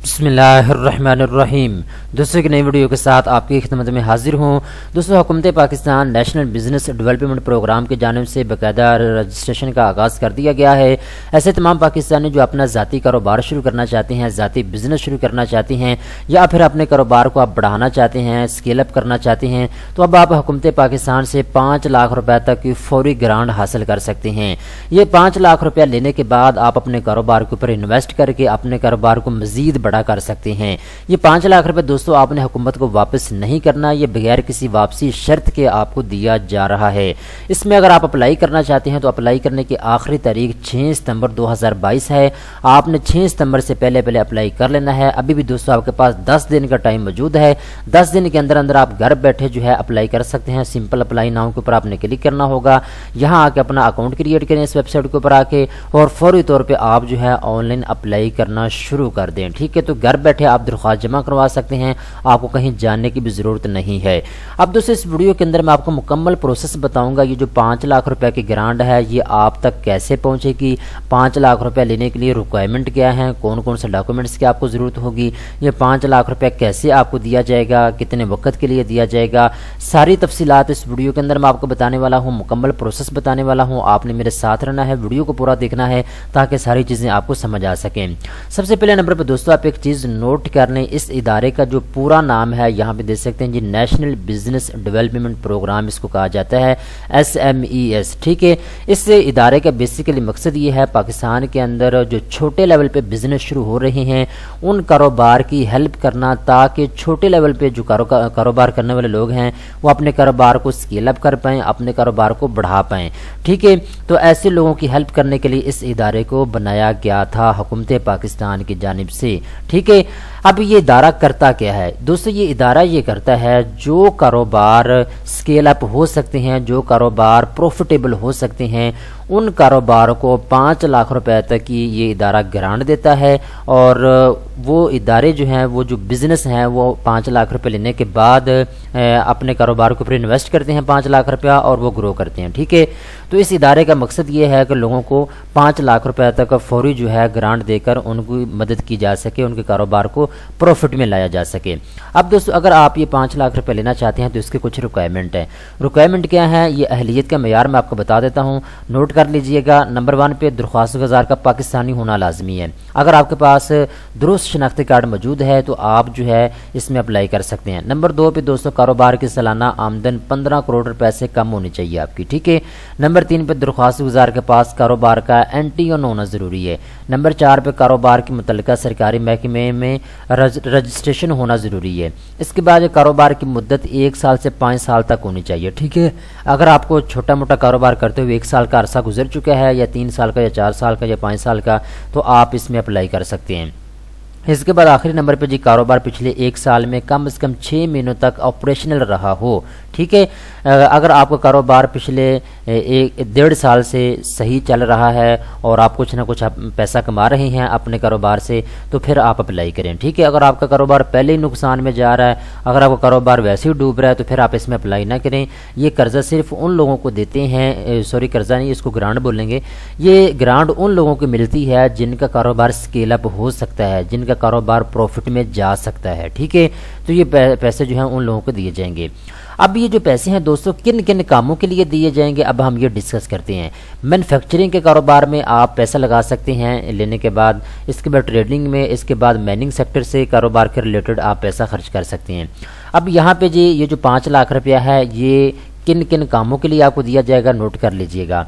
बिस्मिल्लाहिर्रहमानिर्रहीम। दोस्तों, एक नई वीडियो के साथ आपकी खिदमत में हाजिर हूँ। दोस्तों, हुकूमत Pakistan national business development programme की जानिब से बाकायदा रजिस्ट्रेशन का आगाज़ कर दिया गया है। ऐसे तमाम पाकिस्तानी जो अपना ज़ाती कारोबार शुरू करना चाहते हैं, ज़ाती बिजनेस शुरू करना चाहते हैं, या फिर अपने कारोबार को आप बढ़ाना चाहते हैं, स्केल अप करना चाहते हैं, तो अब आप हुकूमत पाकिस्तान से 5 लाख रुपए तक की फौरी ग्रांट हासिल कर सकते हैं। ये 5 लाख रुपया लेने के बाद आप अपने कारोबार के ऊपर इन्वेस्ट करके अपने कारोबार को मज़ीद बड़ा कर सकते हैं। ये 5 लाख रुपए दोस्तों आपने हुकूमत को वापस नहीं करना, ये बगैर किसी वापसी शर्त के आपको दिया जा रहा है। इसमें अगर आप अप्लाई करना चाहते हैं तो अप्लाई करने की आखिरी तारीख 6 सितंबर 2022 है। आपने 6 सितंबर से पहले अप्लाई कर लेना है। अभी भी दोस्तों आपके पास 10 दिन का टाइम मौजूद है। 10 दिन के अंदर अंदर आप घर बैठे जो है अप्लाई कर सकते हैं। सिंपल अप्लाई नाउ के ऊपर आपने क्लिक करना होगा। यहाँ आके अपना अकाउंट क्रिएट करें इस वेबसाइट के ऊपर आके, और फौरी तौर पर आप जो है ऑनलाइन अप्लाई करना शुरू कर दें। ठीक है, तो घर बैठे आप दरख्वास्त जमा करवा सकते हैं, आपको कहीं जाने की भी ज़रूरत नहीं है। अब दोस्तों, इस वीडियो के अंदर मैं आपको मुकम्मल प्रोसेस बताऊंगा। ये जो 5 लाख रुपए की ग्रांट है ये आप तक कैसे पहुंचेगी, 5 लाख रुपए लेने के लिए रिक्वायरमेंट क्या है, कौन कौन से डॉक्यूमेंट्स की आपको ज़रूरत होगी, ये 5 लाख रुपए कैसे आपको दिया जाएगा, कितने वक्त के लिए दिया जाएगा, सारी तफसीलात इस वीडियो के अंदर मैं आपको बताने वाला हूँ, मुकम्मल प्रोसेस बताने वाला हूँ। आपने मेरे साथ रहना है, वीडियो को पूरा देखना है ताकि सारी चीज़ें आपको समझ आ सकें। सबसे पहले नंबर पर दोस्तों आप एक चीज़ नोट कर लें, इस इदारे का जो पूरा नाम है यहाँ पे देख सकते हैं जी, नेशनल बिजनेस डेवलपमेंट प्रोग्राम इसको कहा जाता है, SMES। ठीक है, इस इदारे का बेसिकली मकसद ये है पाकिस्तान के अंदर जो छोटे लेवल पे बिजनेस शुरू हो रहे हैं उन कारोबार की हेल्प करना, ताकि छोटे लेवल पे जो कारोबार करने वाले लोग हैं वो अपने कारोबार को स्केल अप कर पाएँ, अपने कारोबार को बढ़ा पाएँ। ठीक है, तो ऐसे लोगों की हेल्प करने के लिए इस इदारे को बनाया गया था हुकूमत पाकिस्तान की जानिब से। ठीक है, अब ये इदारा करता क्या है दोस्तों, ये इदारा ये करता है जो कारोबार स्केल अप हो सकते हैं, जो कारोबार प्रॉफिटेबल हो सकते हैं, उन कारोबारों को 5 लाख रुपए तक की ये इदारा ग्रांट देता है। और वो इदारे जो हैं, वो जो बिजनेस हैं, वो 5 लाख रुपए लेने के बाद अपने कारोबार के ऊपर इन्वेस्ट करते हैं 5 लाख रुपया, और वो ग्रो करते हैं। ठीक है, तो इस इदारे का मकसद ये है कि लोगों को 5 लाख रुपए तक फौरी जो है ग्रांट देकर उनकी मदद की जा सके, उनके कारोबार को प्रॉफिट में लाया जा सके। अब दोस्तों, अगर आप ये 5 लाख रुपए लेना चाहते हैं तो इसके कुछ रिक्वायरमेंट है। रिक्वायरमेंट क्या है, ये अहलियत का मेयार मैं आपको बता देता हूँ, नोट कर लीजिएगा। नंबर 1 पे दरख्वास्त गुजार का पाकिस्तानी होना लाजमी है। अगर आपके पास दुरुस्त शनाख्ती कार्ड मौजूद है तो आप जो है इसमें अप्लाई कर सकते हैं। नंबर 2 पे दोस्तों कारोबार की सालाना आमदन 15 करोड़ रुपए से कम होनी चाहिए आपकी। ठीक है, नंबर 3 पे दरख्वास्त गुजार के पास कारोबार का NTN होना ज़रूरी है। नंबर 4 पे कारोबार के मुतल्लिका सरकारी महकमे में रजिस्ट्रेशन होना ज़रूरी है। इसके बाद कारोबार की मुद्दत 1 साल से 5 साल तक होनी चाहिए। ठीक है, अगर आपको छोटा मोटा कारोबार करते हुए 1 साल का अरसा गुजर चुका है, या 3 साल का, या 4 साल का, या 5 साल का, तो आप इसमें अप्लाई कर सकते हैं। इसके बाद आखिरी नंबर पे जी, कारोबार पिछले 1 साल में कम से कम 6 महीनों तक ऑपरेशनल रहा हो। ठीक है, अगर आपका कारोबार पिछले 1.5 साल से सही चल रहा है और आप कुछ ना कुछ पैसा कमा रहे हैं अपने कारोबार से, तो फिर आप अप्लाई करें। ठीक है, अगर आपका कारोबार पहले ही नुकसान में जा रहा है, अगर आपका कारोबार वैसे ही डूब रहा है, तो फिर आप इसमें अप्लाई ना करें। ये कर्जा सिर्फ उन लोगों को देते हैं, सॉरी कर्जा नहीं, इसको ग्रांट बोलेंगे। ये ग्रांट उन लोगों को मिलती है जिनका कारोबार स्केल अप हो सकता है, जिनका कारोबार प्रॉफिट में जा सकता है। ठीक है, तो ये पैसे जो हैं उन लोगों को दिए जाएंगे। अब ये जो पैसे हैं दोस्तों किन किन कामों के लिए दिए जाएंगे, अब हम ये डिस्कस करते हैं। मैन्युफैक्चरिंग के कारोबार में आप पैसा लगा सकते हैं लेने के बाद। इसके बाद ट्रेडिंग में, इसके बाद माइनिंग सेक्टर से कारोबार के रिलेटेड आप पैसा खर्च कर सकते हैं। अब यहाँ पे जी ये जो 5 लाख रुपया है ये किन किन कामों के लिए आपको दिया जाएगा, नोट कर लीजिएगा।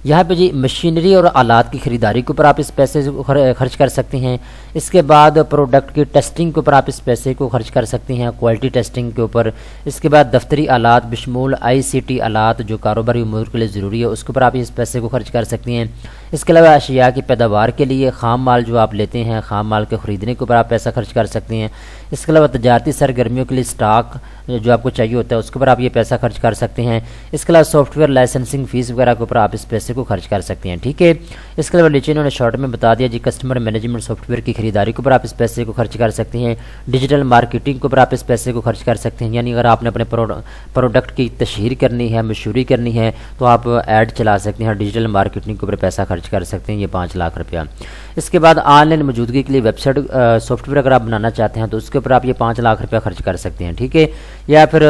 यहाँ पे जी मशीनरी और आलात की खरीदारी के ऊपर आप इस पैसे को खर्च कर सकते हैं। इसके बाद प्रोडक्ट की टेस्टिंग के ऊपर आप इस पैसे को खर्च कर सकते हैं, क्वालिटी टेस्टिंग के ऊपर। इसके बाद दफ्तरी आलात बिशमूल ICT आलात जो कारोबारी उमूर के लिए ज़रूरी है, उसके ऊपर आप इस पैसे को खर्च कर सकते हैं। इसके अलावा अशिया की पैदावार के लिए खाम माल जो आप लेते हैं, खाम माल के ख़रीदने के ऊपर आप पैसा खर्च कर सकते हैं। इसके अलावा तजारती सरगर्मियों के लिए स्टॉक जो आपको चाहिए होता है उसके ऊपर आप ये पैसा खर्च कर सकते हैं। इसके अलावा सॉफ्टवेयर लाइसेंसिंग फ़ीस वगैरह के ऊपर आप इस पैसे पैसे को खर्च कर सकते हैं। ठीक है, इसके अलावा नीचे इन्होंने शॉर्ट में बता दिया जी, कस्टमर मैनेजमेंट सॉफ्टवेयर की खरीदारी के ऊपर आप इस पैसे को खर्च कर सकते हैं, डिजिटल मार्केटिंग के ऊपर आप इस पैसे को खर्च कर सकते हैं, यानी अगर आपने अपने प्रोडक्ट की तशहीर करनी है, मशहूरी करनी है, तो आप ऐड चला सकते हैं, डिजिटल मार्केटिंग के ऊपर पैसा खर्च कर सकते हैं, ये 5 लाख रुपया। इसके बाद ऑनलाइन मौजूदगी के लिए वेबसाइट सॉफ्टवेयर अगर आप बनाना चाहते हैं तो उसके ऊपर आप ये 5 लाख रुपया खर्च कर सकते हैं। ठीक है, या फिर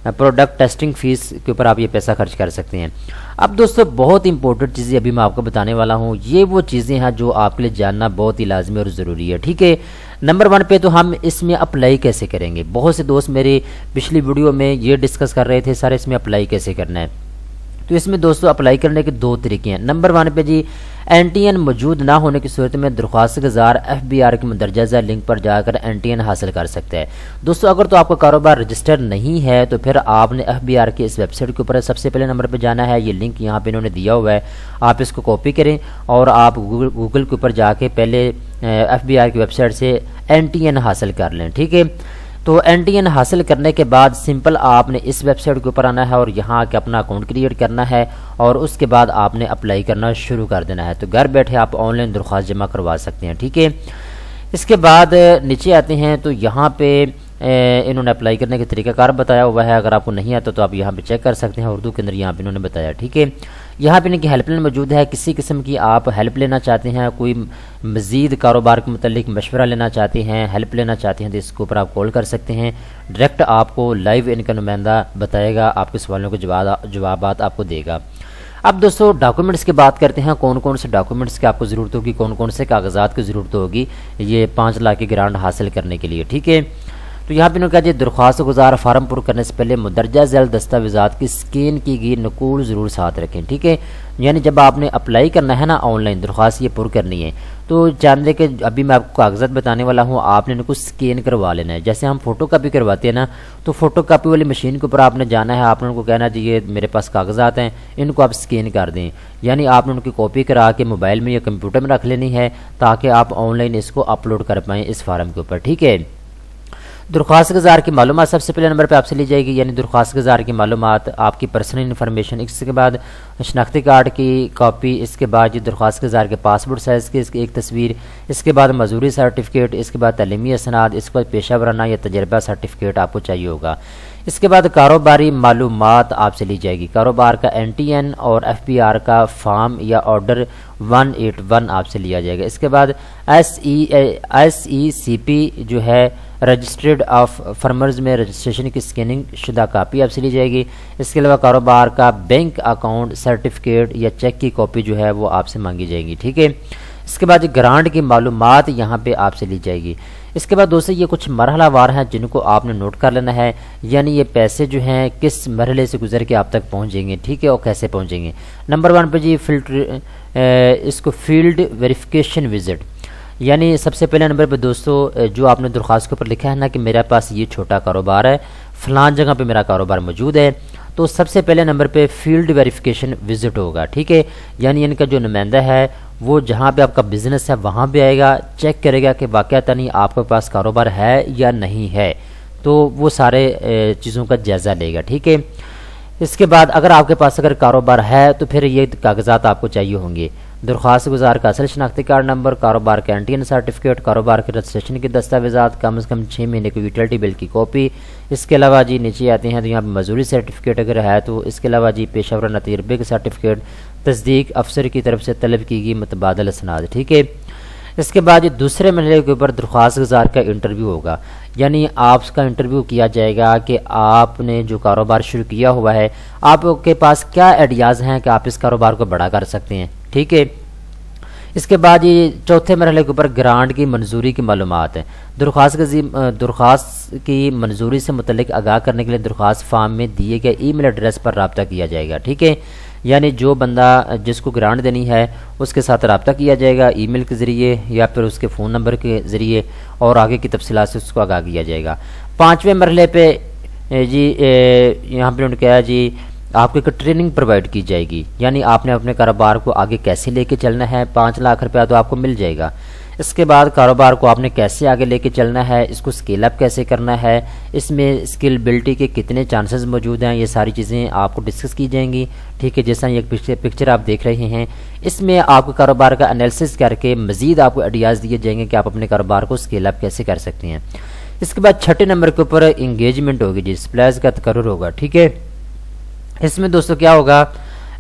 प्रोडक्ट टेस्टिंग फीस के ऊपर आप ये पैसा खर्च कर सकते हैं। अब दोस्तों बहुत इंपॉर्टेंट चीज़ें अभी मैं आपको बताने वाला हूँ, ये वो चीज़ें हैं जो आपके लिए जानना बहुत ही लाजमी और ज़रूरी है। ठीक है, नंबर 1 पे तो हम इसमें अप्लाई कैसे करेंगे। बहुत से दोस्त मेरे पिछली वीडियो में ये डिस्कस कर रहे थे सर इसमें अप्लाई कैसे करना है। तो इसमें दोस्तों अप्लाई करने के 2 तरीके हैं। नंबर 1 पे जी NTN मौजूद ना होने की सूरत में दरख्वास्त गुजार FBR के मंदरजा झैल लिंक पर जाकर NTN हासिल कर सकता है। दोस्तों अगर तो आपका कारोबार रजिस्टर नहीं है तो फिर आपने FBR के इस वेबसाइट के ऊपर सबसे पहले नंबर पर जाना है। ये लिंक यहाँ पे इन्होंने दिया हुआ है, आप इसको कॉपी करें और आप गूगल के ऊपर जाके पहले FBR की वेबसाइट से NTN हासिल कर लें। ठीक है, तो NTN हासिल करने के बाद सिंपल आपने इस वेबसाइट के ऊपर आना है और यहाँ आके अपना अकाउंट क्रिएट करना है और उसके बाद आपने अप्लाई करना शुरू कर देना है। तो घर बैठे आप ऑनलाइन दरख्वास्त जमा करवा सकते हैं। ठीक है, इसके बाद नीचे आते हैं तो यहाँ पे इन्होंने अप्लाई करने के तरीकाकार बताया हुआ है, अगर आपको नहीं आता तो आप यहाँ पे चेक कर सकते हैं, उर्दू के अंदर यहाँ पे इन्होंने बताया। ठीक है, यहाँ पे इनकी हेल्पलाइन मौजूद है, किसी किस्म की आप हेल्प लेना चाहते हैं, कोई मज़ीद कारोबार के मुतालिक मशवरा लेना चाहते हैं, हेल्प लेना चाहते हैं तो इसके ऊपर आप कॉल कर सकते हैं। डायरेक्ट आपको लाइव इनका नुमाइंदा बताएगा, आपके सवालों के जवाबात आपको देगा। अब दोस्तों डॉक्यूमेंट्स की बात करते हैं, कौन कौन से डॉक्यूमेंट्स की आपको ज़रूरत होगी, कौन कौन से कागजात की ज़रूरत होगी ये 5 लाख की ग्रांट हासिल करने के लिए। ठीक है, तो यहाँ पे इन्होंने कहा जी दरख्वास्त गुजार फार्म पुर करने से पहले मुंदरजा झैल दस्तावेज़ात की स्कैन की गई नकूल ज़रूर साथ रखें। ठीक है, यानी जब आपने अप्लाई करना है ना ऑनलाइन दरख्वास्त ये पुर करनी है तो जान लें कि अभी मैं आपको कागजात बताने वाला हूँ, आपने इनको स्कैन करवा लेना है। जैसे हम फ़ोटो कापी करवाते हैं ना, तो फ़ोटो कापी वाली मशीन के ऊपर आपने जाना है, आपने उनको कहना जी ये मेरे पास कागजात हैं, इनको आप स्कैन कर दें, यानी आपने उनकी कॉपी करा के मोबाइल में या कंप्यूटर में रख लेनी है ताकि आप ऑनलाइन इसको अपलोड कर पाएँ इस फार्म के ऊपर। ठीक है, दरख्वास्त गुजार की मालूमात सबसे पहले नंबर पे आपसे ली जाएगी, यानी दरख्वास्त गुजार की मालूमात, आपकी पर्सनल इन्फॉर्मेशन, इसके बाद शनाख्ती कार्ड की कॉपी, इसके बाद ये दरख्वास्त गुजार के पासपोर्ट साइज़ की एक तस्वीर, इसके बाद मजूरी सर्टिफिकेट, इसके बाद तालीमी असनाद, इसके बाद पेशा वराना या तजर्बा सर्टिफिकेट आपको चाहिए होगा। इसके बाद कारोबारी मालूमात आपसे ली जाएगी, कारोबार का NTN और FBR का फॉर्म या ऑर्डर 181 आपसे लिया जाएगा। इसके बाद SECP जो है रजिस्टर्ड ऑफ फर्मर्स में रजिस्ट्रेशन की स्कैनिंग शुदा कापी आपसे ली जाएगी। इसके अलावा कारोबार का बैंक अकाउंट सर्टिफिकेट या चेक की कॉपी जो है वो आपसे मांगी जाएगी। ठीक है, इसके बाद ग्रांट की मालूमात यहाँ पे आपसे ली जाएगी। इसके बाद दोस्तों ये कुछ मरहलावार हैं जिनको आपने नोट कर लेना है, यानी ये पैसे जो हैं किस मरहले से गुजर के आप तक पहुँचेंगे। ठीक है, और कैसे पहुँचेंगे। नंबर 1 पे जी इसको फील्ड वेरिफिकेशन विजिट, यानी सबसे पहले नंबर पे दोस्तों जो आपने दरख्वास्त के ऊपर लिखा है ना कि मेरे पास ये छोटा कारोबार है, फलान जगह पे मेरा कारोबार मौजूद है, तो सबसे पहले नंबर पे फील्ड वेरिफिकेशन विजिट होगा। ठीक है, यानी इनका जो नुमाइंदा है वो जहाँ पे आपका बिजनेस है वहाँ पे आएगा, चेक करेगा कि वाकई नहीं आपके पास कारोबार है या नहीं है, तो वो सारे चीज़ों का जायज़ा लेगा। ठीक है, इसके बाद अगर आपके पास अगर कारोबार है तो फिर ये कागजात आपको चाहिए होंगे, दरख्वास्त गुजार का असल शनाख्ती कार्ड नंबर, कारोबार का NTN सर्टिफिकेट, कारोबार के रजिस्ट्रेशन के दस्तावेज़ात, कम से कम 6 महीने की यूटिलिटी बिल की कॉपी। इसके अलावा जी नीचे आते हैं तो यहाँ पर मजूरी सर्टिफिकेट अगर है तो, इसके अलावा जी पेशा वराना तजर्बे का सर्टिफिकेट, तस्दीक अफसर की तरफ से तलब की गई मुतबादल असनाद। ठीक है, इसके बाद ये दूसरे मरहले के ऊपर दरख्वास्त गुजार का इंटरव्यू होगा, यानी आपका इंटरव्यू किया जाएगा कि आपने जो कारोबार शुरू किया हुआ है आपके पास क्या आइडियाज़ हैं कि आप इस कारोबार को बड़ा कर सकते हैं। ठीक है, इसके बाद ये चौथे मरहले के ऊपर ग्रांट की मंजूरी की मालूमात है, दरख्वास्त की मंजूरी से मुतल्लिक आगाह करने के लिए दरख्वास्त फार्म में दिए गए ईमेल एड्रेस पर रब्ता किया जाएगा। ठीक है, यानी जो बंदा जिसको ग्रांट देनी है उसके साथ रब्ता किया जाएगा ईमेल के ज़रिए या फिर उसके फ़ोन नंबर के ज़रिए और आगे की तफसीलात से उसको आगाह किया जाएगा। 5वें मरहले पे जी यहाँ पर उन्होंने कहा जी आपको एक ट्रेनिंग प्रोवाइड की जाएगी, यानी आपने अपने कारोबार को आगे कैसे लेके चलना है, 5 लाख रुपया तो आपको मिल जाएगा। इसके बाद कारोबार को आपने कैसे आगे लेके चलना है, इसको स्केल अप कैसे करना है, इसमें स्केलेबिलिटी के कितने चांसेस मौजूद हैं, ये सारी चीज़ें आपको डिस्कस की जाएंगी। ठीक है, जैसा ये पिक्चर आप देख रहे हैं, इसमें आपको कारोबार का एनालिसिस करके मज़ीद आपको आइडियाज़ दिए जाएंगे कि आप अपने कारोबार को स्केल अप कैसे कर सकते हैं। इसके बाद छठे नंबर के ऊपर इंगेजमेंट होगी जी, सप्लायर्स का तकर्रुर होगा। ठीक है, इसमें दोस्तों क्या होगा,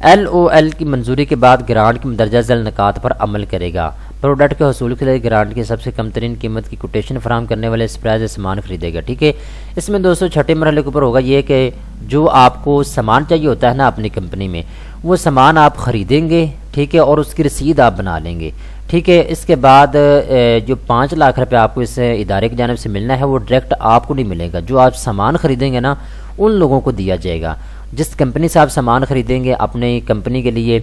LOL की मंजूरी के बाद ग्रांट की मंदरजा झैल निकात पर अमल करेगा। प्रोडक्ट के हसूल के लिए ग्रांट की सबसे कम तरीन कीमत की कोटेशन फराहम करने वाले सप्लायर से सामान खरीदेगा। ठीक है, इसमें दोस्तों छठे मरहले के ऊपर होगा ये कि जो आपको सामान चाहिए होता है ना अपनी कंपनी में, वो सामान आप खरीदेंगे। ठीक है, और उसकी रसीद आप बना लेंगे। ठीक है, इसके बाद जो 5 लाख रुपए आपको इस इदारे की जानिब से मिलना है वो डायरेक्ट आपको नहीं मिलेगा, जो आप सामान खरीदेंगे ना उन लोगों को दिया जाएगा। जिस कंपनी से आप सामान खरीदेंगे अपने कंपनी के लिए,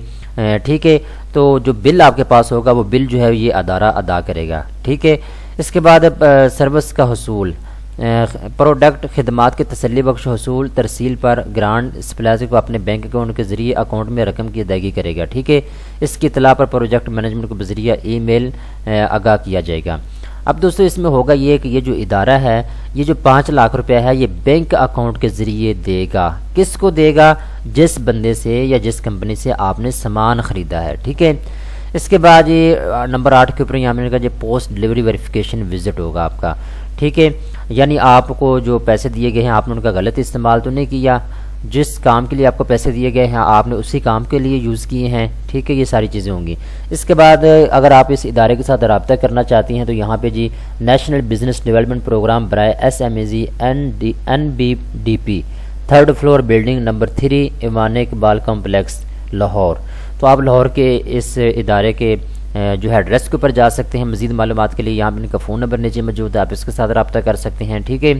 ठीक है, तो जो बिल आपके पास होगा वो बिल जो है ये अदारा अदा करेगा। ठीक है, इसके बाद सर्विस का हसूल, प्रोडक्ट खिदमात के तसल्ली बख्श हसूल तरसील पर ग्रांट सप्लायर को अपने बैंक अकाउंट के जरिए अकाउंट में रकम की अदायगी करेगा। ठीक है, इसकी इतला पर प्रोजेक्ट मैनेजमेंट को बजरिया ईमेल आगाह किया जाएगा। अब दोस्तों इसमें होगा ये कि ये जो इदारा है ये जो 5 लाख रुपया है ये बैंक अकाउंट के ज़रिए देगा। किसको देगा? जिस बंदे से या जिस कंपनी से आपने सामान ख़रीदा है। ठीक है, इसके बाद ये नंबर 8 के ऊपर यहाँ मिलेगा ये पोस्ट डिलीवरी वेरिफिकेशन विजिट होगा आपका। ठीक है, यानी आपको जो पैसे दिए गए हैं आपने उनका गलत इस्तेमाल तो नहीं किया, जिस काम के लिए आपको पैसे दिए गए हैं आपने उसी काम के लिए यूज़ किए हैं। ठीक है, ये सारी चीज़ें होंगी। इसके बाद अगर आप इस इदारे के साथ रब्ता करना चाहती हैं तो यहाँ पे जी नेशनल बिजनेस डेवलपमेंट प्रोग्राम बराए SMEG NBDP 3rd floor building number 3 Iman Iqbal complex Lahore. तो आप लाहौर के इस इदारे के जो है एड्रेस के ऊपर जा सकते हैं। मज़ीद मालूमात के लिए यहाँ पर इनका फ़ोन नंबर नीचे मौजूद है, आप इसके साथ रब्ता कर सकते हैं। ठीक है,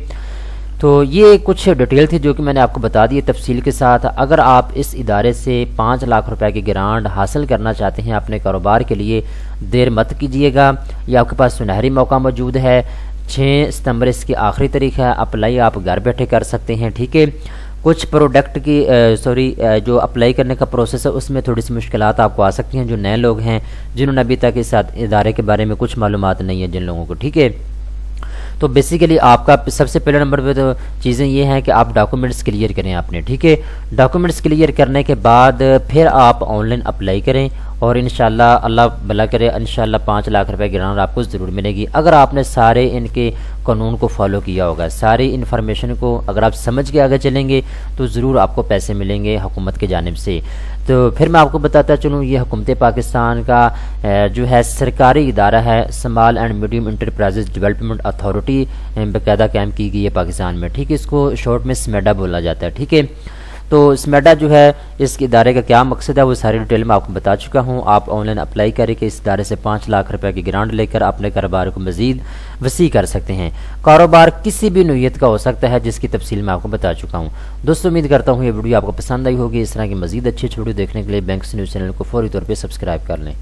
तो ये कुछ डिटेल थी जो कि मैंने आपको बता दी तफसील के साथ। अगर आप इस इदारे से 5 लाख रुपए की ग्रांट हासिल करना चाहते हैं अपने कारोबार के लिए, देर मत कीजिएगा, ये आपके पास सुनहरी मौका मौजूद है। 6 सितंबर इसकी आखिरी तारीख है, अप्लाई आप घर बैठे कर सकते हैं। ठीक है, कुछ प्रोडक्ट की जो अप्लाई करने का प्रोसेस है उसमें थोड़ी सी मुश्किलात आपको आ सकती हैं, जो नए लोग हैं जिन्होंने अभी तक इस इदारे के बारे में कुछ मालूमात नहीं है जिन लोगों को। ठीक है, तो बेसिकली आपका सबसे पहले नंबर पे तो चीज़ें ये हैं कि आप डॉक्यूमेंट्स क्लियर करें आपने। ठीक है, डॉक्यूमेंट्स क्लियर करने के बाद फिर आप ऑनलाइन अप्लाई करें और इंशाल्लाह अल्लाह भला करे इंशाल्लाह 5 लाख रुपए की ग्रांट आपको ज़रूर मिलेगी। अगर आपने सारे इनके कानून को फॉलो किया होगा, सारी इन्फॉर्मेशन को अगर आप समझ के आगे चलेंगे तो ज़रूर आपको पैसे मिलेंगे हुकूमत की जानिब से। तो फिर मैं आपको बताता चलूँ, ये हुकूमत पाकिस्तान का जो है सरकारी इदारा है small and medium enterprises development authority बाकायदा कायम की गई है पाकिस्तान में। ठीक है, इसको शॉर्ट में स्मेडा बोला जाता है। ठीक है, तो स्मेडा जो है इस इदारे का क्या मकसद है वो सारी डिटेल में आपको बता चुका हूँ। आप ऑनलाइन अप्लाई करके इस इदारे से 5 लाख रुपए की ग्रांट लेकर अपने कारोबार को मज़ीद वसी कर सकते हैं। कारोबार किसी भी नौइयत का हो सकता है जिसकी तफसील मैं आपको बता चुका हूँ। दोस्तों उम्मीद करता हूँ ये वीडियो आपको पसंद आई होगी। इस तरह की मज़ीद अच्छी वीडियो देखने के लिए बैंक न्यूज़ चैनल को फौरी तौर पर सब्सक्राइब कर लें।